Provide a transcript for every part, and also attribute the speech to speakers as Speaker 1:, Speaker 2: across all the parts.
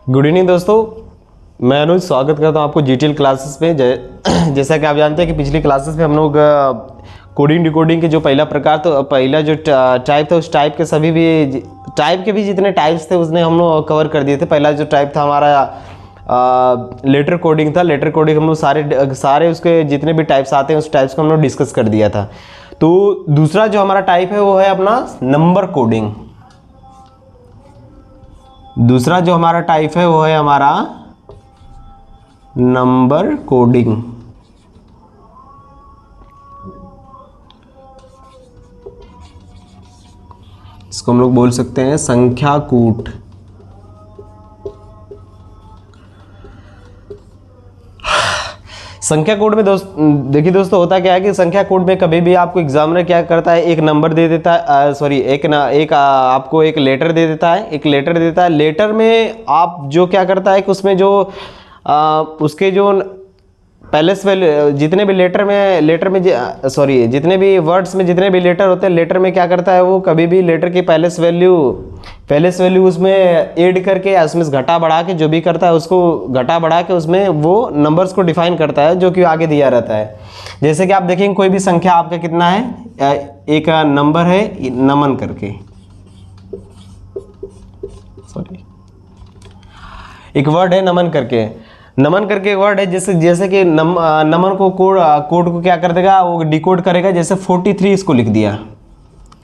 Speaker 1: Good evening दोस्तों, मैं अनुज स्वागत करता हूं आपको जीटीएल क्लासेस में। जैसा कि आप जानते हैं कि पिछली क्लासेस में हम लोग कोडिंग डिकोडिंग के जो पहला प्रकार तो पहला जो टाइप था उस टाइप के सभी भी टाइप के भी जितने टाइप्स थे उसने हम लोग कवर कर दिए थे। पहला जो टाइप था हमारा लेटर कोडिंग था। लेटर कोडिंग हम लोग सारे उसके जितने भी टाइप्स आते हैं उस टाइप्स को हम लोग डिस्कस कर दिया था। तो दूसरा जो हमारा टाइप है वो है अपना नंबर कोडिंग। दूसरा जो हमारा टाइप है वो है हमारा नंबर कोडिंग। इसको हम लोग बोल सकते हैं संख्या कूट। संख्या कोड में देखिए दोस्तों, होता क्या है कि संख्या कोड में कभी भी आपको एग्जामिनर क्या करता है, एक नंबर दे देता है, आपको एक लेटर दे देता है। लेटर में आप जो क्या करता है कि उसमें जो उसके जो पैलेस वैल्यू जितने भी जितने भी वर्ड्स में जितने भी लेटर होते हैं, लेटर में क्या करता है वो कभी भी लेटर की पैलेस वैल्यू उसमें ऐड करके या उसमें घटा बढ़ा के जो भी करता है उसको घटा बढ़ा के उसमें वो नंबर्स को डिफाइन करता है जो कि आगे दिया रहता है। जैसे कि आप देखेंगे कोई भी संख्या आपका कितना है, एक नंबर है नमन करके, एक वर्ड है नमन करके वर्ड है। जैसे कि नमन को कोड को क्या कर देगा, वो डिकोड करेगा। जैसे 43 इसको लिख दिया,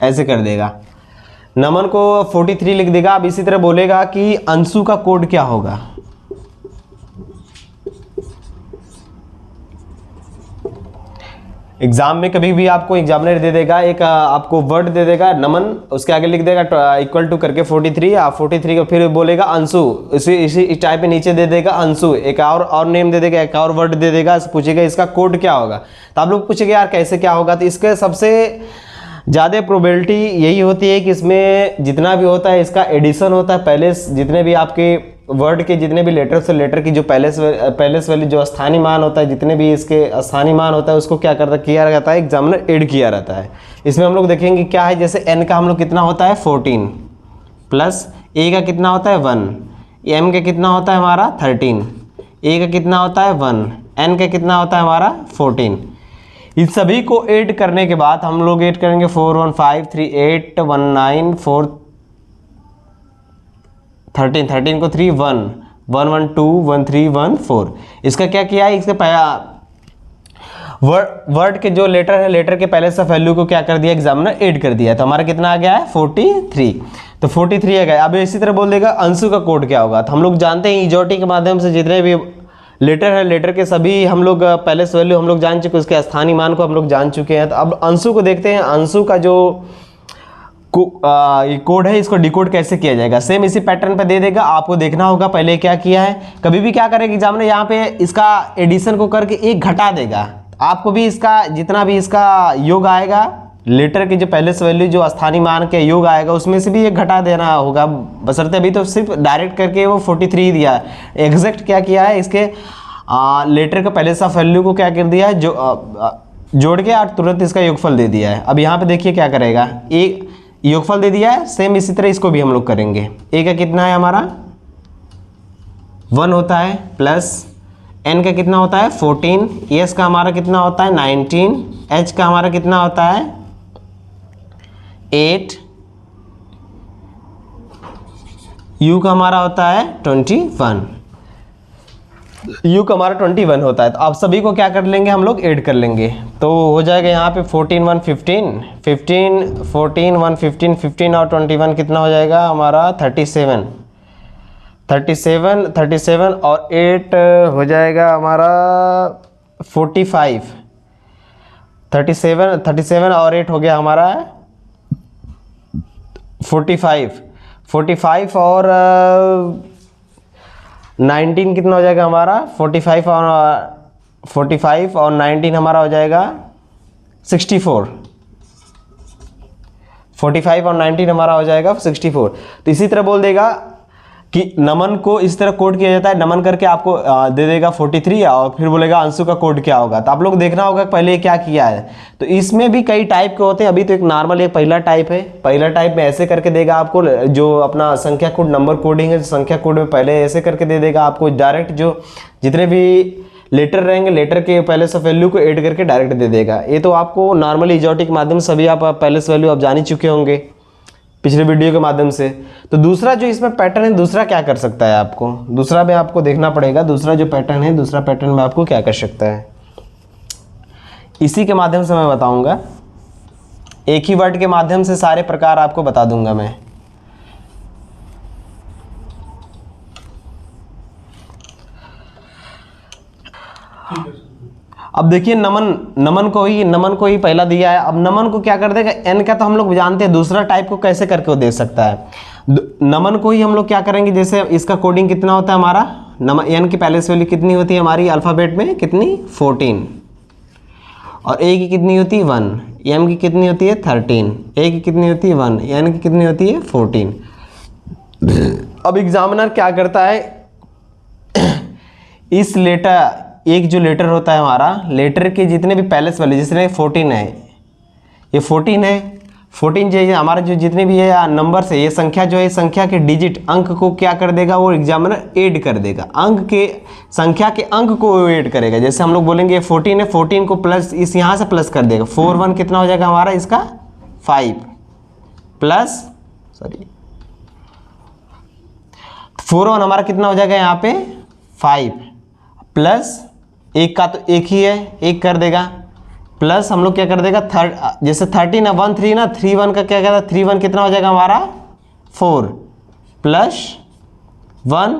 Speaker 1: ऐसे कर देगा, नमन को 43 लिख देगा। अब इसी तरह बोलेगा कि अंशु का कोड क्या होगा। एग्जाम में कभी भी आपको एग्जामिनर दे देगा, एक आपको वर्ड दे देगा नमन, उसके आगे लिख देगा इक्वल टू करके 43, 43 को फिर बोलेगा अंशु, इसी टाइप में नीचे दे देगा अंशु, एक और नेम दे देगा, एक और वर्ड दे देगा, पूछेगा इसका कोड क्या होगा। तो आप लोग पूछेंगे यार कैसे क्या होगा। तो इसके सबसे ज़्यादा प्रोबेबिलिटी यही होती है कि इसमें जितना भी होता है इसका एडिशन होता है। पहले जितने भी आपके वर्ड के जितने भी लेटर्स से लेटर की जो पैलेस वैल्यू जो स्थानीय मान होता है, जितने भी इसके स्थानीय मान होता है उसको क्या किया जाता है, एग्जामिनर ऐड किया रहता है। इसमें हम लोग देखेंगे क्या है, जैसे n का हम लोग कितना होता है 14 प्लस a का कितना होता है 1, m का कितना होता है हमारा 13, a का कितना होता है 1, n का कितना होता है हमारा 14। इस सभी को ऐड करने के बाद हम लोग ऐड करेंगे 4 1 5 3 8 1 9 4 13 को 3 1 1 1 2 1 3 1 4। इसका क्या किया है, इसके वर्ड के जो लेटर है, लेटर के पहले से वैल्यू को क्या कर दिया, एग्जामिनर ऐड कर दिया। तो हमारा कितना आ गया है 43। तो 43 आ गया। अब इसी तरह बोल देगा अंशु का कोड क्या होगा। तो हम लोग जानते हैं इजोटी के माध्यम से जितने भी लेटर है, लेटर के सभी हम लोग पहले से वैल्यू हम लोग जान चुके, उसके स्थानीय मान को हम लोग जान चुके हैं। तो अब अंशु को देखते हैं, अंशु का जो कोड है इसको डिकोड कैसे किया जाएगा। सेम इसी पैटर्न पे दे देगा, आपको देखना होगा पहले क्या किया है। कभी भी क्या करेगा एग्जामिनर यहाँ पे इसका एडिशन को करके एक घटा देगा। आपको भी इसका जितना भी इसका योग आएगा, लेटर की जो पहले से वैल्यू जो स्थानीय मान के योग आएगा उसमें से भी एक घटा देना होगा। बशर्ते अभी तो सिर्फ डायरेक्ट करके वो 43 दिया है। एग्जैक्ट क्या किया है, इसके लेटर का पहले से वैल्यू को क्या कर दिया है, जो जोड़ के और तुरंत इसका योगफल दे दिया है। अब यहाँ पे देखिए क्या करेगा, एक योगफल दे दिया है। सेम इसी तरह इसको भी हम लोग करेंगे। a का कितना है हमारा 1 होता है, प्लस n का कितना होता है 14, s का हमारा कितना होता है 19, h का हमारा कितना होता है 8, u का हमारा होता है 21, u का हमारा 21 होता है। तो अब सभी को क्या कर लेंगे, हम लोग ऐड कर लेंगे। तो हो जाएगा यहाँ पे 14 1 15 15 14 1 15 15 और 21 कितना हो जाएगा हमारा 37 और 8 हो जाएगा हमारा 45। 37 और 8 हो गया हमारा 45 और 19 कितना हो जाएगा हमारा 45 और 19 हमारा हो जाएगा 64। 45 और 19 हमारा हो जाएगा 64। तो इसी तरह बोल देगा कि नमन को इस तरह कोड किया जाता है, नमन करके आपको दे देगा 43 और फिर बोलेगा अंशु का कोड क्या होगा। तो आप लोग देखना होगा पहले ये क्या किया है। तो इसमें भी कई टाइप के होते हैं, अभी तो एक नॉर्मल एक पहला टाइप है। पहला टाइप में ऐसे करके देगा आपको, जो अपना संख्या कोड नंबर कोडिंग है संख्या कोड में पहले ऐसे करके दे देगा आपको, डायरेक्ट जो जितने भी लेटर रहेंगे लेटर के पहले से वैल्यू को ऐड करके डायरेक्ट दे देगा। ये तो आपको नॉर्मली इजोटिक के माध्यम से सभी आप पहले से वैल्यू आप जान ही चुके होंगे पिछले वीडियो के माध्यम से। तो दूसरा जो इसमें पैटर्न है, दूसरा क्या कर सकता है आपको, दूसरा में आपको देखना पड़ेगा दूसरा जो पैटर्न है, दूसरा पैटर्न में आपको क्या कर सकता है, इसी के माध्यम से मैं बताऊंगा। एक ही वर्ड के माध्यम से सारे प्रकार आपको बता दूंगा मैं। अब देखिए नमन को ही पहला दिया है। अब नमन को क्या कर देगा, एन का तो हम लोग जानते हैं, दूसरा टाइप को कैसे करके वो दे सकता है। नमन को ही हम लोग क्या करेंगे, जैसे इसका कोडिंग कितना होता है हमारा, एन की पहले से वैल्यू कितनी होती है हमारी अल्फाबेट में, कितनी 14, और ए की कितनी होती है 1, एम की कितनी होती है 13, ए की कितनी होती है 1, एन की कितनी होती है 14। अब एग्जामिनर क्या करता है, इस लेटर एक जो लेटर होता है हमारा, लेटर के जितने भी पैलेस वाले, जिसने 14 है, ये 14 है, 14 जो है हमारा जो जितने भी है नंबर से, ये संख्या जो है संख्या के डिजिट अंक को क्या कर देगा वो एग्जामिनर ऐड कर देगा, अंक के संख्या के अंक को ऐड करेगा। जैसे हम लोग बोलेंगे 14 है, 14 को प्लस इस यहाँ से प्लस कर देगा, 4 1 कितना हो जाएगा हमारा इसका 5 प्लस 4 1 हमारा कितना हो जाएगा यहाँ पे 5 प्लस एक का तो एक ही है, एक कर देगा, प्लस हम लोग क्या कर देगा जैसे 13 है 1 3 ना, 3 1 का क्या कहता है 3 1 कितना हो जाएगा हमारा 4 प्लस 1,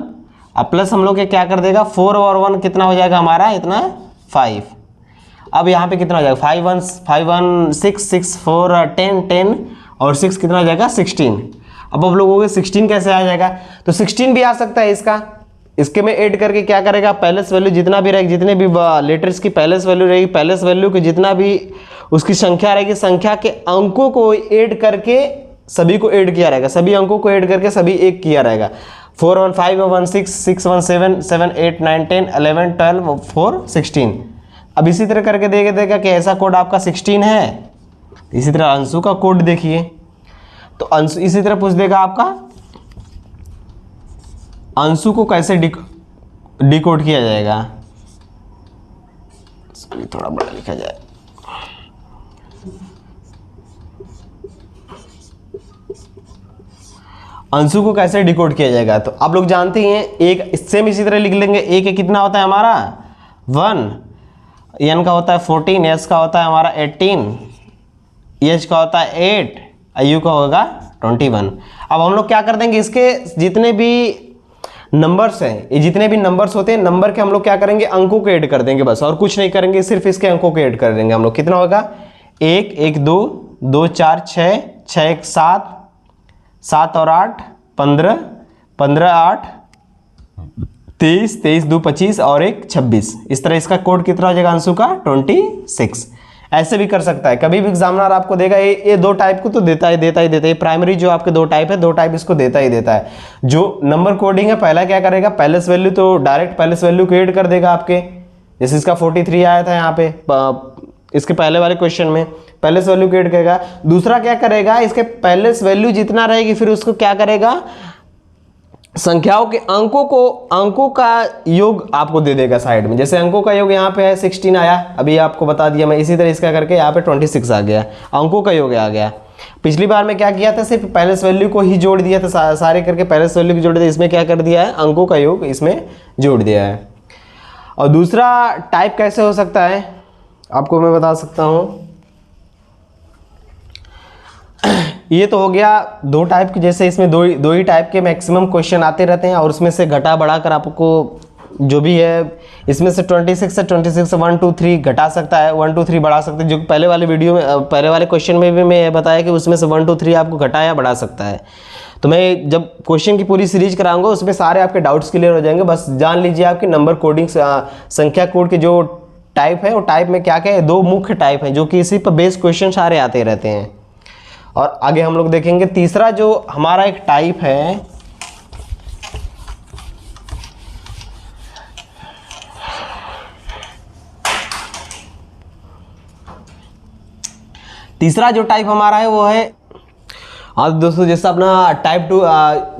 Speaker 1: अब प्लस हम लोग क्या कर देगा 4 और 1 कितना हो जाएगा हमारा इतना 5। अब यहाँ पे कितना हो जाएगा 5 1 6 6 4 10 10 और 6 कितना हो जाएगा 16। अब आप लोगों के 16 कैसे आ जाएगा, तो 16 भी आ सकता है इसका, इसके में ऐड करके क्या करेगा, पैलेस वैल्यू जितना भी रहेगी, जितने भी लेटर्स की पैलेस वैल्यू रहेगी, पैलेस वैल्यू की जितना भी उसकी संख्या रहेगी, संख्या के अंकों को ऐड करके सभी को ऐड किया रहेगा, सभी अंकों को ऐड करके सभी एक किया रहेगा। 4 1 5 1 6 6 1 7 7 8 9 10 11 12 4 16। अब इसी तरह करके देगा कि ऐसा कोड आपका 16 है। इसी तरह अंशु का कोड देखिए, तो अंशु इसी तरह पूछ देगा आपका अंशु को कैसे डिकोड किया जाएगा, इसको भी थोड़ा बड़ा लिखा जाए। अंशु को कैसे डिकोड किया जाएगा, तो आप लोग जानते हैं एक सेम इसी तरह लिख लेंगे। ए का कितना होता है हमारा 1, एन का होता है 14, एस का होता है हमारा 18, एच का होता है 8, यू का होगा 21। अब हम लोग क्या कर देंगे, इसके जितने भी नंबर्स हैं, ये जितने भी नंबर्स होते हैं, नंबर के हम लोग क्या करेंगे अंकों को ऐड कर देंगे बस, और कुछ नहीं करेंगे, सिर्फ इसके अंकों को ऐड कर देंगे हम लोग। कितना होगा 1 1 2 2 4 6 6 1 7 7 और 8 15 15 8 23 23 2 25 और 1 26। इस तरह इसका कोड कितना हो जाएगा अंशु का 26। ऐसे भी कर सकता है, कभी भी एग्जामिनर आपको देगा ये दो टाइप को तो देता ही प्राइमरी जो आपके दो टाइप है, दो टाइप इसको देता ही देता है। जो नंबर कोडिंग है पहला क्या करेगा, पैलेस वैल्यू तो डायरेक्ट पैलेस वैल्यू को ऐड कर देगा आपके, जैसे इसका 43 आया था यहाँ पे इसके पहले वाले क्वेश्चन में, पैलेस वैल्यू को ऐड करेगा। दूसरा क्या करेगा, इसके पैलेस वैल्यू जितना रहेगी फिर उसको क्या करेगा, संख्याओं के अंकों का योग आपको दे देगा साइड में। जैसे अंकों का योग यहाँ पे है 16 आया, अभी आपको बता दिया मैं, इसी तरह इसका करके यहाँ पे 26 आ गया, अंकों का योग आ गया। पिछली बार में क्या किया था, सिर्फ पैलेस वैल्यू को ही जोड़ दिया था, सारे करके पैलेस वैल्यू को जोड़ दिया। इसमें क्या कर दिया है, अंकों का योग इसमें जोड़ दिया है। और दूसरा टाइप कैसे हो सकता है आपको मैं बता सकता हूँ। ये तो हो गया दो टाइप के, जैसे इसमें दो ही टाइप के मैक्सिमम क्वेश्चन आते रहते हैं, और उसमें से घटा बढ़ाकर आपको जो भी है, इसमें से 26 से 1 2 3 घटा सकता है, 1 2 3 बढ़ा सकते हैं। जो पहले वाले वीडियो में पहले वाले क्वेश्चन में भी मैं बताया कि उसमें से 1 2 3 आपको घटा या बढ़ा सकता है। तो मैं जब क्वेश्चन की पूरी सीरीज कराऊंगा उसमें सारे आपके डाउट्स क्लियर हो जाएंगे। बस जान लीजिए आपकी नंबर कोडिंग संख्या कोड के जो टाइप है वो टाइप में क्या क्या है, दो मुख्य टाइप हैं जो कि इसी पर बेस्ड क्वेश्चन सारे आते रहते हैं। और आगे हम लोग देखेंगे तीसरा जो हमारा एक टाइप है, तीसरा जो टाइप हमारा है वो है, हाँ दोस्तों, जैसा अपना टाइप 2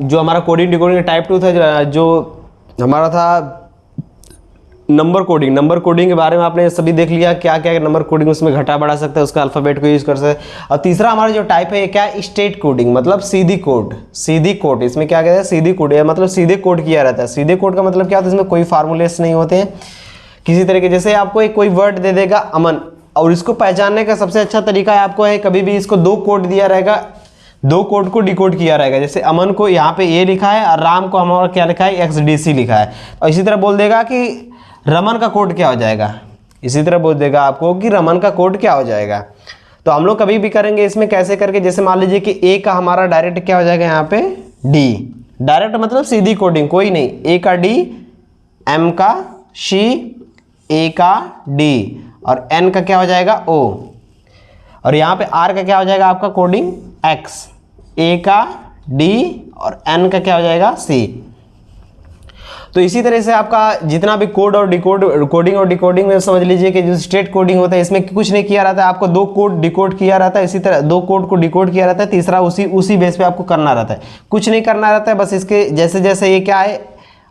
Speaker 1: जो हमारा कोडिंग डिकोडिंग टाइप 2 था, जो हमारा था नंबर कोडिंग। नंबर कोडिंग के बारे में आपने सभी देख लिया, क्या क्या नंबर कोडिंग उसमें घटा बढ़ा सकता है, उसका अल्फ़ाबेट को यूज कर सकते हैं। और तीसरा हमारा जो टाइप है ये क्या है, स्टेट कोडिंग, मतलब सीधी कोड। सीधी कोड, इसमें क्या कहते हैं, सीधी कोड, मतलब सीधे कोड किया रहता है। सीधे कोड का मतलब क्या होता है, इसमें कोई फार्मूलेस नहीं होते हैं किसी तरीके। जैसे आपको एक कोई वर्ड दे देगा अमन, और इसको पहचानने का सबसे अच्छा तरीका है आपको है, कभी भी इसको 2 कोड दिया रहेगा, 2 कोड को डिकोड किया रहेगा। जैसे अमन को यहाँ पे ए लिखा है और राम को हमारा क्या लिखा है, XDC लिखा है। और इसी तरह बोल देगा कि रमन का कोड क्या हो जाएगा, इसी तरह बोल देगा आपको कि रमन का कोड क्या हो जाएगा। तो हम लोग कभी भी करेंगे इसमें कैसे करके, जैसे मान लीजिए कि ए का हमारा डायरेक्ट क्या हो जाएगा यहाँ पे डी, डायरेक्ट मतलब सीधी कोडिंग, कोई नहीं, ए का डी, एम का सी, ए का डी, और एन का क्या हो जाएगा ओ, और यहाँ पे आर का क्या हो जाएगा आपका कोडिंग एक्स, ए का डी और एन का क्या हो जाएगा सी। तो इसी तरह से आपका जितना भी कोड और कोडिंग और डिकोडिंग में समझ लीजिए कि जो स्टेट कोडिंग होता है इसमें कुछ नहीं किया रहता है, आपको 2 कोड डिकोड किया रहता है, इसी तरह 2 कोड को डिकोड किया रहता है, तीसरा उसी बेस पे आपको करना रहता है, कुछ नहीं करना रहता है। बस इसके जैसे जैसे ये क्या है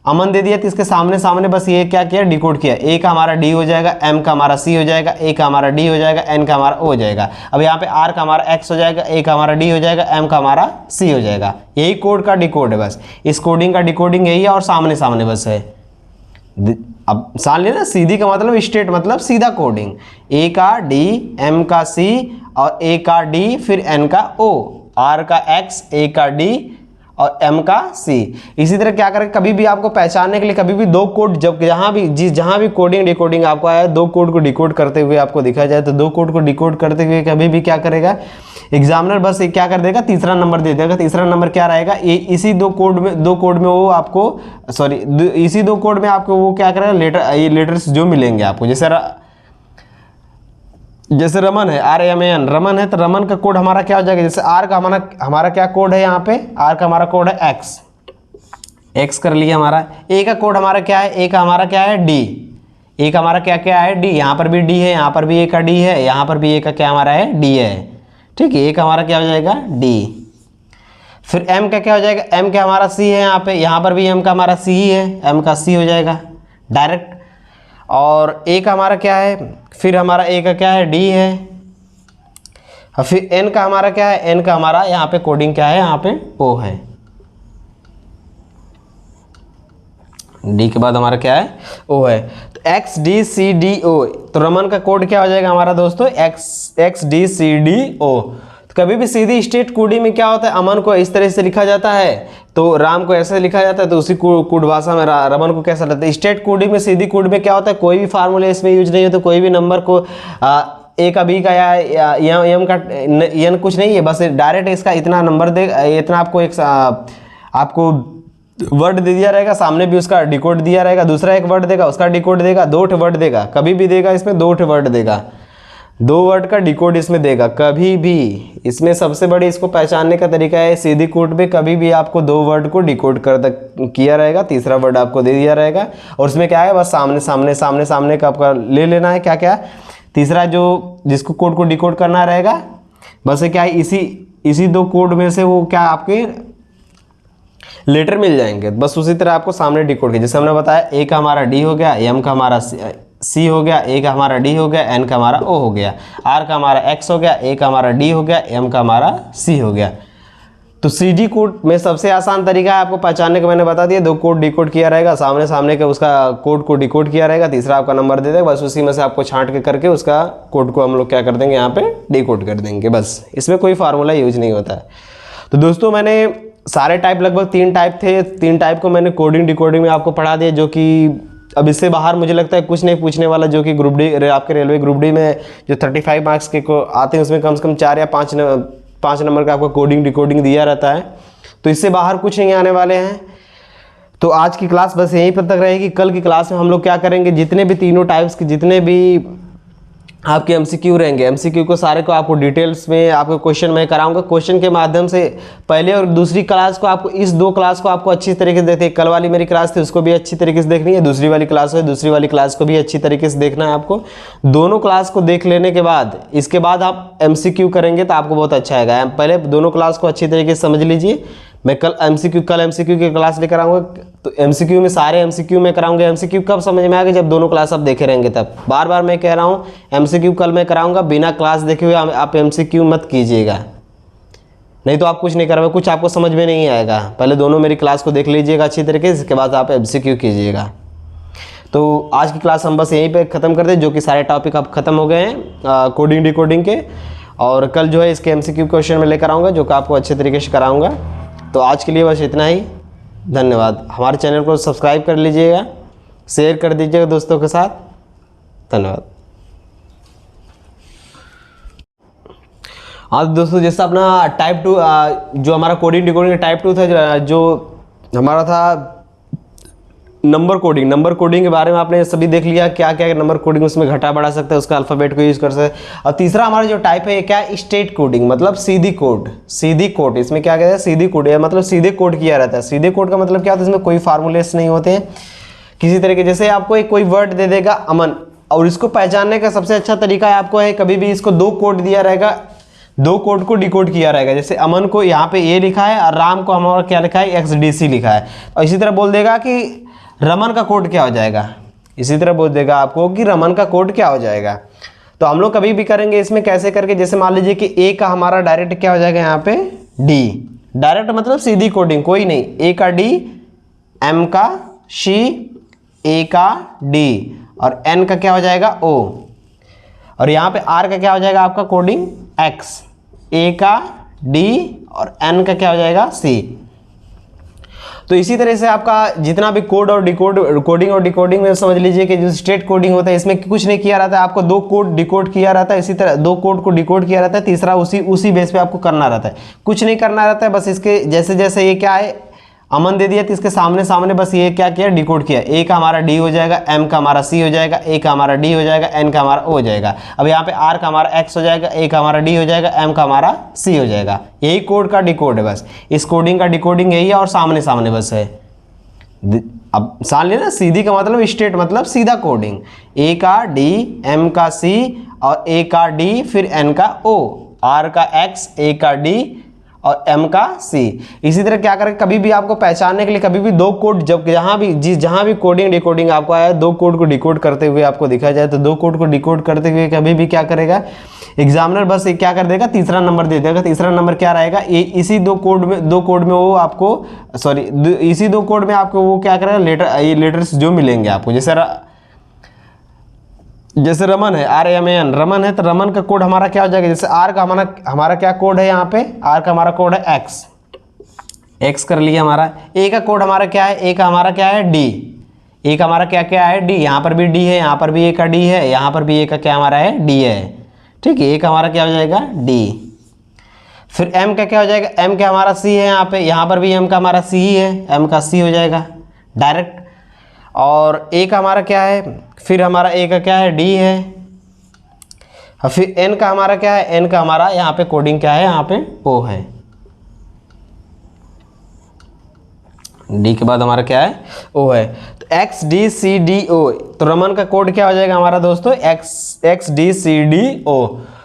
Speaker 1: अमन दे दिया तो इसके सामने सामने बस ये क्या किया, डिकोड किया। ए का हमारा डी हो जाएगा, एम का हमारा सी हो जाएगा, ए का हमारा डी हो जाएगा, एन का हमारा ओ हो जाएगा। अब यहाँ पे आर का हमारा एक्स हो जाएगा, ए का हमारा डी हो जाएगा, एम का हमारा सी हो जाएगा। यही कोड का डिकोड है, बस इस कोडिंग का डिकोडिंग यही है, और सामने सामने बस है। अब सान लेना, सीधी का मतलब स्टेट मतलब सीधा कोडिंग, ए का डी, एम का सी, और ए का डी, फिर एन का ओ, आर का एक्स, ए का डी और एम का सी। इसी तरह क्या करें, कभी भी आपको पहचानने के लिए कभी भी 2 कोड, जब जहाँ भी कोडिंग डिकोडिंग आपको आया, 2 कोड को डिकोड करते हुए आपको दिखा जाए, तो 2 कोड को डिकोड करते हुए कभी भी क्या करेगा एग्जामिनर, बस क्या कर देगा, तीसरा नंबर दे देगा। तीसरा नंबर क्या रहेगा, ये इसी 2 कोड में वो आपको इसी 2 कोड में आपको वो क्या करेगा, ये लेटर्स जो मिलेंगे आपको, जैसे रमन है, RMAN रमन है, तो रमन का कोड हमारा क्या हो जाएगा, जैसे आर का हमारा क्या कोड है, यहाँ पे आर का हमारा कोड है एक्स कर लिया हमारा। ए का कोड हमारा क्या है, ए का हमारा क्या है डी, ए का हमारा क्या क्या है डी, यहाँ पर भी डी है, यहाँ पर भी ए का डी है, यहाँ पर भी ए का क्या हमारा है डी है, ठीक है। ए का हमारा क्या हो जाएगा डी। फिर एम का क्या हो जाएगा, एम का हमारा सी है, यहाँ पर भी एम का हमारा सी ही है, एम का सी हो जाएगा डायरेक्ट। और ए का हमारा क्या है, फिर हमारा ए का क्या है डी है, और फिर एन का हमारा क्या है, एन का हमारा यहाँ पे कोडिंग क्या है, यहाँ पे ओ है, डी के बाद हमारा क्या है ओ है। तो X D C D O, तो रमन का कोड क्या हो जाएगा हमारा दोस्तों X D C D O. तो कभी भी सीधी स्टेट कोडिंग में क्या होता है, अमन को इस तरह से लिखा जाता है, तो राम को ऐसे लिखा जाता है, तो उसी कोड भाषा में रमन को कैसा लगता है। स्टेट कोडिंग में सीधी कोड में क्या होता है, कोई भी फार्मूले इसमें यूज नहीं होता, कोई भी नंबर को ए का बी का या एम का एन कुछ नहीं है, बस डायरेक्ट इसका इतना नंबर दे, इतना आपको वर्ड दे दिया रहेगा, सामने भी उसका डिकोड दिया रहेगा, दूसरा एक वर्ड देगा उसका डिकोड देगा, 2 वर्ड देगा, कभी भी देगा इसमें 2 वर्ड देगा, 2 वर्ड का डिकोड इसमें देगा कभी भी। इसमें सबसे बड़ी इसको पहचानने का तरीका है, सीधी कोड में कभी भी आपको 2 वर्ड को डिकोड किया रहेगा, तीसरा वर्ड आपको दे दिया रहेगा, और उसमें क्या है बस सामने सामने का आपका ले लेना है, क्या क्या तीसरा जो जिसको कोड को डिकोड करना रहेगा, बस क्या है इसी 2 कोड में से वो क्या आपके लेटर मिल जाएंगे, बस उसी तरह आपको सामने डिकोड किया। जैसे हमने बताया ए का हमारा डी हो गया, एम का हमारा सी हो गया, ए का हमारा डी हो गया, एन का हमारा ओ हो गया, आर का हमारा एक्स हो गया, ए का हमारा डी हो गया, एम का हमारा सी हो गया। तो सीडी कोड में सबसे आसान तरीका है आपको पहचानने का, मैंने बता दिया, 2 कोड डिकोड किया रहेगा, सामने के उसका कोड को डिकोड किया रहेगा, तीसरा आपका नंबर दे देगा, बस उसी में से आपको छांट के करके उसका कोड को हम लोग क्या कर देंगे यहाँ पे डिकोड कर देंगे, बस इसमें कोई फार्मूला यूज नहीं होता है। तो दोस्तों मैंने सारे टाइप लगभग 3 टाइप थे, 3 टाइप को मैंने कोडिंग डिकोडिंग में आपको पढ़ा दिया, जो कि अब इससे बाहर मुझे लगता है कुछ नहीं पूछने वाला, जो कि ग्रुप डी आपके रेलवे ग्रुप डी में जो 35 मार्क्स के को आते हैं उसमें कम से कम 4 या 5 नंबर का आपको कोडिंग डिकोडिंग दिया रहता है, तो इससे बाहर कुछ नहीं आने वाले हैं। तो आज की क्लास बस यहीं पर तक रहेगी। कल की क्लास में हम लोग क्या करेंगे, जितने भी तीनों टाइप्स के जितने भी आपके एमसीक्यू रहेंगे। एमसीक्यू को सारे को आपको डिटेल्स में आपको क्वेश्चन में कराऊंगा। क्वेश्चन के माध्यम से पहले और दूसरी क्लास को आपको, इस 2 क्लास को आपको अच्छी तरीके से देखते हैं। कल वाली मेरी क्लास थी उसको भी अच्छी तरीके से देखनी है, दूसरी वाली क्लास है दूसरी वाली क्लास को भी अच्छी तरीके से देखना है आपको। दोनों क्लास को देख लेने के बाद इसके बाद आप एमसीक्यू करेंगे तो आपको बहुत अच्छा आएगा। पहले दोनों क्लास को अच्छी तरीके से समझ लीजिए। मैं कल एमसीक्यू की क्लास लेकर आऊँगा, तो एमसीक्यू में सारे एमसीक्यू में कराऊंगा। एमसीक्यू कब समझ में आएगा, जब दोनों क्लास आप देखे रहेंगे तब। बार बार मैं कह रहा हूँ एमसीक्यू कल मैं कराऊंगा, बिना क्लास देखे हुए आप एमसीक्यू मत कीजिएगा, नहीं तो आप कुछ नहीं करोगे, कुछ आपको समझ में नहीं आएगा। पहले दोनों मेरी क्लास को देख लीजिएगा अच्छी तरीके से, इसके बाद आप एमसीक्यू कीजिएगा। तो आज की क्लास हम बस यहीं पे ख़त्म कर दें, जो कि सारे टॉपिक अब ख़त्म हो गए हैं कोडिंग डिकोडिंग के। और कल जो है इसके एमसीक्यू क्वेश्चन में लेकर आऊँगा, जो कि आपको अच्छे तरीके से कराऊँगा। तो आज के लिए बस इतना ही, धन्यवाद। हमारे चैनल को सब्सक्राइब कर लीजिएगा, शेयर कर दीजिएगा दोस्तों के साथ। धन्यवाद। हाँ दोस्तों, जैसा अपना टाइप 2 जो हमारा कोडिंग डिकोडिंग टाइप 2 था, जो हमारा था नंबर कोडिंग के बारे में आपने सभी देख लिया, क्या क्या नंबर कोडिंग उसमें घटा बढ़ा सकता है, उसका अल्फ़ाबेट को यूज़ कर सकते हैं। और तीसरा हमारा जो टाइप है ये क्या है, स्टेट कोडिंग, मतलब सीधी कोड। इसमें क्या कहते हैं, सीधी कोड है, मतलब सीधे कोड किया रहता है। सीधे कोड का मतलब क्या होता है, इसमें कोई फार्मूलेस नहीं होते हैं किसी तरीके। जैसे आपको एक कोई वर्ड दे देगा अमन, और इसको पहचानने का सबसे अच्छा तरीका है आपको है, कभी भी इसको 2 कोड दिया रहेगा, 2 कोड को डिकोड किया रहेगा। जैसे अमन को यहाँ पे ए लिखा है और राम को हमारा क्या लिखा है, XDC लिखा है। और इसी तरह बोल देगा कि रमन का कोड क्या हो जाएगा, इसी तरह बोल देगा आपको कि रमन का कोड क्या हो जाएगा। तो हम लोग कभी भी करेंगे इसमें कैसे करके, जैसे मान लीजिए कि ए का हमारा डायरेक्ट क्या हो जाएगा यहाँ पे डी, डायरेक्ट मतलब सीधी कोडिंग, कोई नहीं, ए का डी, एम का सी, ए का डी, और एन का क्या हो जाएगा ओ, और यहाँ पे आर का क्या हो जाएगा आपका कोडिंग एक्स, ए का डी और एन का क्या हो जाएगा सी। तो इसी तरह से आपका जितना भी कोड और कोडिंग और डिकोडिंग में समझ लीजिए कि जो स्टेट कोडिंग होता है इसमें कुछ नहीं किया रहता है, आपको 2 कोड डिकोड किया रहता है, इसी तरह 2 कोड को डिकोड किया रहता है, तीसरा उसी बेस पे आपको करना रहता है, कुछ नहीं करना रहता है। बस इसके जैसे जैसे ये क्या है अमन दे दिया तो इसके सामने बस ये क्या किया, डिकोड किया। ए का हमारा डी हो जाएगा, एम का हमारा सी हो जाएगा, ए का हमारा डी हो जाएगा, एन का हमारा ओ हो जाएगा। अब यहाँ पे आर का हमारा एक्स हो जाएगा, ए का हमारा डी हो जाएगा, एम का हमारा सी हो जाएगा। यही कोड का डिकोड है, बस इस कोडिंग का डिकोडिंग यही है, और सामने बस है। अब सान लेना, सीधी का मतलब स्टेट मतलब सीधा कोडिंग, ए का डी, एम का सी, और ए का डी फिर एन का ओ, आर का एक्स, ए का डी और एम का सी। इसी तरह क्या करें, कभी भी आपको पहचानने के लिए कभी भी 2 कोड, जब जहाँ भी कोडिंग डिकोडिंग आपको आया 2 कोड को डिकोड करते हुए आपको दिखा जाए, तो 2 कोड को डिकोड करते हुए कभी भी क्या करेगा एग्जामिनर, बस क्या कर देगा, तीसरा नंबर दे देगा। तीसरा नंबर क्या रहेगा, इसी 2 कोड में वो आपको इसी 2 कोड में आपको वो क्या करेगा, ये लेटर्स जो मिलेंगे आपको, जैसे रमन है, RAMAN रमन है, तो रमन का कोड हमारा क्या हो जाएगा, जैसे आर का हमारा क्या कोड है, यहाँ पे आर का हमारा कोड है एक्स कर लिया हमारा। ए का कोड हमारा क्या है, ए का हमारा क्या है डी, ए का हमारा क्या है डी, यहाँ पर भी डी है, यहाँ पर भी ए का डी है, यहाँ पर भी ए का क्या हमारा है डी है, ठीक है। ए का हमारा क्या हो जाएगा डी। फिर एम का क्या हो जाएगा, एम का हमारा सी है, यहाँ पर भी एम का हमारा सी ही है, एम का सी हो जाएगा डायरेक्ट। और ए का हमारा क्या है, फिर हमारा ए का क्या है डी है, फिर एन का हमारा क्या है, एन का हमारा यहाँ पे कोडिंग क्या है, यहाँ पे ओ है, डी के बाद हमारा क्या है ओ है। तो XDCDO, तो रमन का कोड क्या हो जाएगा हमारा दोस्तों XDCDO।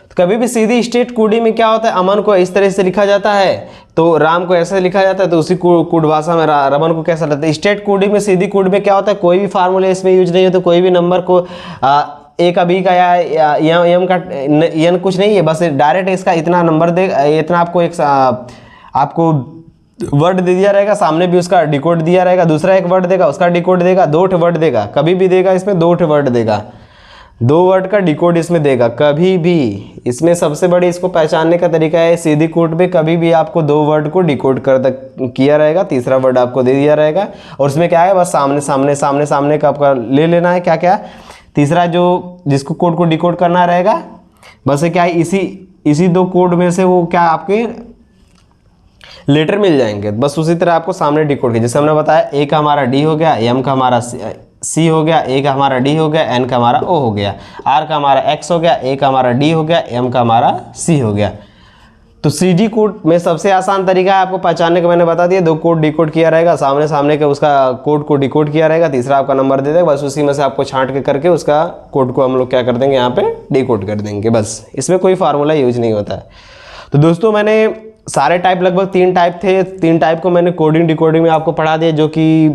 Speaker 1: तो कभी भी सीधी स्टेट कोडिंग में क्या होता है, अमन को इस तरह से लिखा जाता है, तो राम को ऐसे लिखा जाता है, तो उसी कोड भाषा में रमन को कैसा लगता है। स्टेट कोडिंग में सीधी कोड में क्या होता है, कोई भी फार्मूले इसमें यूज नहीं होता, कोई भी नंबर को ए का बी का या एम का एन कुछ नहीं है, बस डायरेक्ट इसका इतना नंबर दे, इतना आपको वर्ड दे दिया रहेगा, सामने भी उसका डिकोड दिया रहेगा, दूसरा एक वर्ड देगा उसका डिकोड देगा, 2 वर्ड देगा, कभी भी देगा इसमें 2 वर्ड देगा, 2 वर्ड का डिकोड इसमें देगा कभी भी। इसमें सबसे बड़ी इसको पहचानने का तरीका है, सीधी कोड में कभी भी आपको 2 वर्ड को डिकोड किया रहेगा, तीसरा वर्ड आपको दे दिया रहेगा, और उसमें क्या है बस सामने का आपका ले लेना है, क्या क्या तीसरा जो जिसको कोड को डिकोड करना रहेगा, बस क्या है इसी 2 कोड में से वो क्या आपके लेटर मिल जाएंगे, बस उसी तरह आपको सामने डिकोड किया। जैसे हमने बताया ए का हमारा डी हो गया, एम का हमारा सी हो गया, ए का हमारा डी हो गया, एन का हमारा ओ हो गया, आर का हमारा एक्स हो गया, ए का हमारा डी हो गया, एम का हमारा सी हो गया। तो सीडी कोड में सबसे आसान तरीका है आपको पहचानने का, मैंने बता दिया। 2 कोड डिकोड किया रहेगा, सामने सामने के उसका कोड को डिकोड किया रहेगा, तीसरा आपका नंबर दे देगा, बस उसी में से आपको छांट के करके उसका कोड को हम लोग क्या कर देंगे, यहाँ पे डिकोड कर देंगे, बस। इसमें कोई फार्मूला यूज नहीं होता है। तो दोस्तों मैंने सारे टाइप, लगभग 3 टाइप थे, 3 टाइप को मैंने कोडिंग डिकोडिंग में आपको पढ़ा दिया, जो कि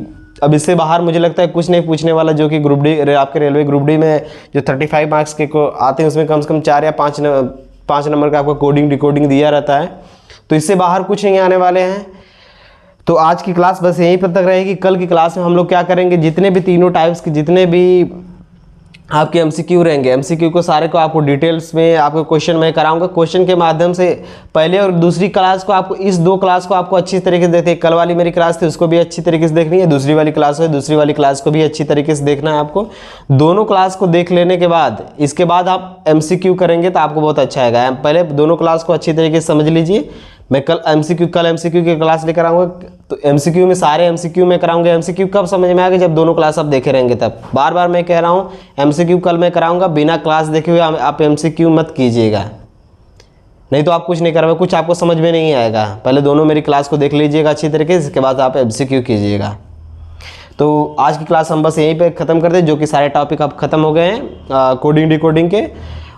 Speaker 1: अब इससे बाहर मुझे लगता है कुछ नहीं पूछने वाला, जो कि ग्रुप डी, आपके रेलवे ग्रुप डी में जो 35 मार्क्स के को आते हैं उसमें कम से कम 4 या 5 नंबर का आपको कोडिंग डिकोडिंग दिया रहता है। तो इससे बाहर कुछ नहीं आने वाले हैं। तो आज की क्लास बस यहीं पर तक रहेगी। कल की क्लास में हम लोग क्या करेंगे, जितने भी तीनों टाइप्स के जितने भी आपके एमसीक्यू रहेंगे, एमसीक्यू को सारे को आपको डिटेल्स में आपको क्वेश्चन मैं कराऊंगा। क्वेश्चन के माध्यम से पहले और दूसरी क्लास को आपको, इस 2 क्लास को आपको अच्छी तरीके से देखते हैं। कल वाली मेरी क्लास थी उसको भी अच्छी तरीके से देखनी है, दूसरी वाली क्लास है, दूसरी वाली क्लास को भी अच्छी तरीके से देखना है आपको। दोनों क्लास को देख लेने के बाद इसके बाद आप एमसीक्यू करेंगे तो आपको बहुत अच्छा आएगा। पहले दोनों क्लास को अच्छी तरीके से समझ लीजिए। मैं कल एमसीक्यू की क्लास लेकर आऊँगा, तो एमसीक्यू में सारे एमसीक्यू में कराऊंगा। एमसीक्यू कब समझ में आएगा, जब दोनों क्लास आप देखे रहेंगे तब। बार बार मैं कह रहा हूँ एमसीक्यू कल मैं कराऊंगा, बिना क्लास देखे हुए आप एमसीक्यू मत कीजिएगा, नहीं तो आप कुछ नहीं करोगे, कुछ आपको समझ में नहीं आएगा। पहले दोनों मेरी क्लास को देख लीजिएगा अच्छी तरीके से, इसके बाद आप एमसीक्यू कीजिएगा। तो आज की क्लास हम बस यहीं पे ख़त्म कर दें, जो कि सारे टॉपिक अब ख़त्म हो गए हैं कोडिंग डिकोडिंग के।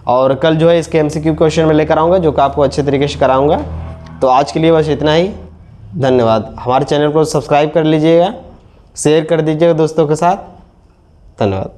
Speaker 1: और कल जो है इसके एमसीक्यू क्वेश्चन में लेकर आऊँगा, जो कि आपको अच्छे तरीके से कराऊँगा। तो आज के लिए बस इतना ही, धन्यवाद। हमारे चैनल को सब्सक्राइब कर लीजिएगा, शेयर कर दीजिएगा दोस्तों के साथ, धन्यवाद।